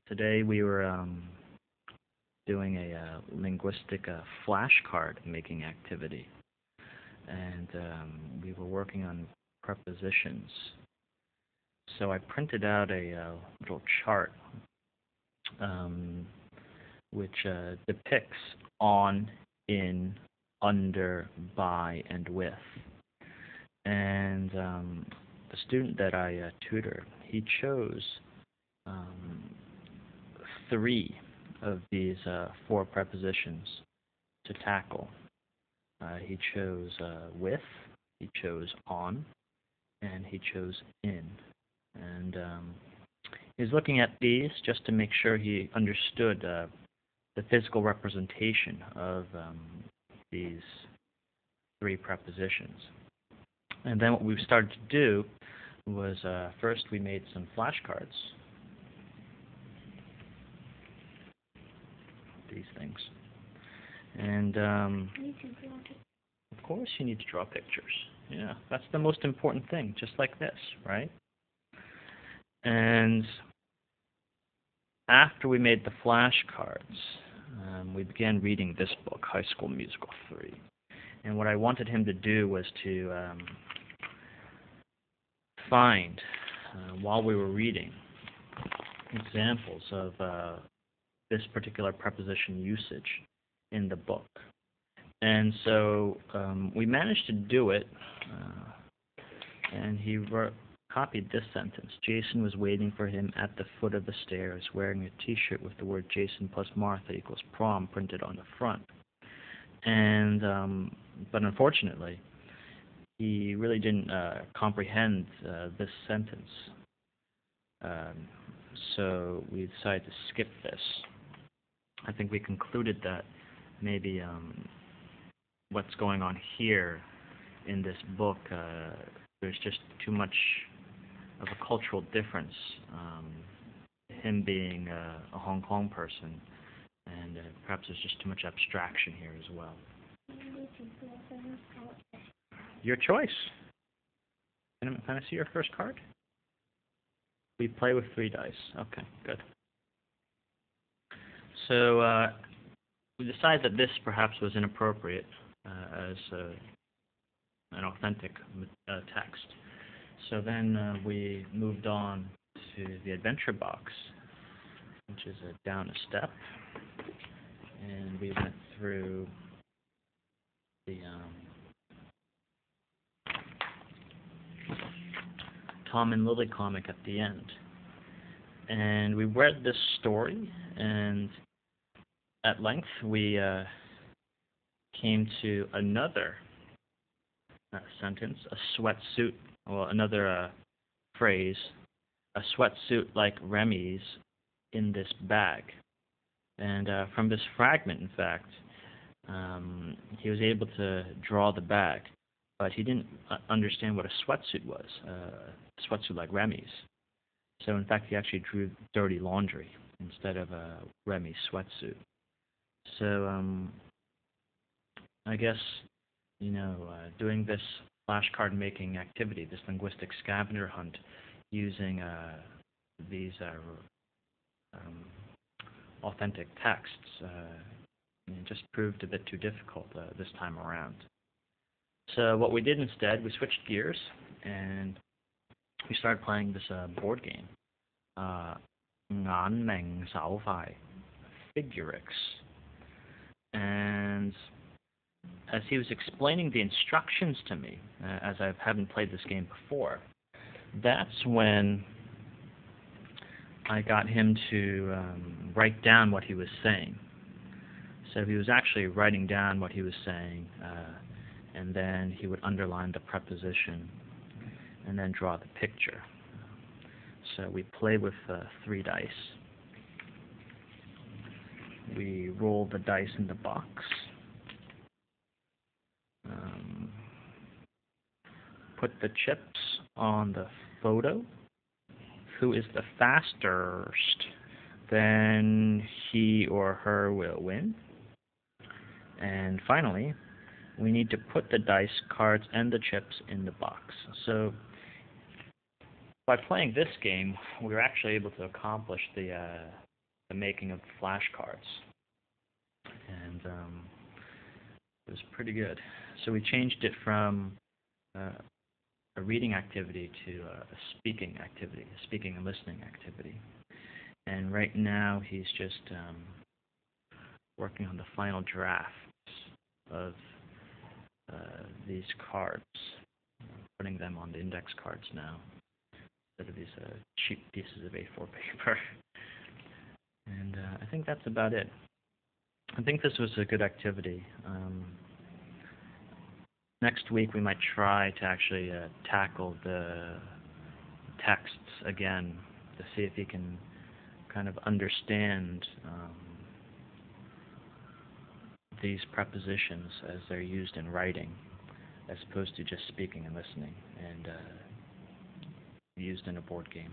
Today we were doing a linguistic flashcard making activity, and we were working on prepositions. So I printed out a little chart which depicts on, in, under, by, and with. And the student that I tutored, he chose 3 of these 4 prepositions to tackle. He chose with, he chose on, and he chose in. And he was looking at these just to make sure he understood the physical representation of these 3 prepositions. And then what we started to do was first we made some flashcards. These things. And of course you need to draw pictures. Yeah, that's the most important thing, just like this, right? And after we made the flashcards, we began reading this book, High School Musical 3. And what I wanted him to do was to find, while we were reading, examples of this particular preposition usage in the book. And so we managed to do it, and he copied this sentence. Jason was waiting for him at the foot of the stairs, wearing a t-shirt with the word Jason plus Martha equals prom printed on the front. And but unfortunately, he really didn't comprehend this sentence. So we decided to skip this. I think we concluded that maybe what's going on here in this book, there's just too much of a cultural difference. Him being a Hong Kong person, and perhaps there's just too much abstraction here as well. Your choice. Can I see your first card? We play with 3 dice. Okay, good. So we decided that this perhaps was inappropriate as an authentic text. So then we moved on to the adventure box, which is down a step, and we went through the Tom and Lily comic at the end. And we read this story, and at length we came to another sentence, a sweatsuit, well, another phrase, a sweatsuit like Remy's in this bag. And from this fragment, in fact, he was able to draw the bag, but he didn't understand what a sweatsuit was, a sweatsuit like Remy's. So in fact, he actually drew dirty laundry instead of a Remy sweatsuit. So I guess, doing this flashcard making activity, this linguistic scavenger hunt, using these authentic texts, just proved a bit too difficult this time around. So what we did instead, we switched gears and we started playing this board game, Ngan Meng Sao Fai, Figurix. And as he was explaining the instructions to me, as I haven't played this game before, that's when I got him to write down what he was saying. So he was actually writing down what he was saying, and then he would underline the preposition, and then draw the picture. So we play with 3 dice. We roll the dice in the box. Put the chips on the photo. Who is the fastest, then he or her will win. And finally, we need to put the dice, cards, and the chips in the box. So by playing this game, we were actually able to accomplish the the making of flashcards. And it was pretty good. So we changed it from a reading activity to a speaking activity, a speaking and listening activity. And right now he's just working on the final drafts of these cards, putting them on the index cards now instead of these cheap pieces of A4 paper. And I think that's about it. I think this was a good activity. Next week we might try to actually tackle the texts again to see if he can kind of understand these prepositions as they're used in writing, as opposed to just speaking and listening and used in a board game.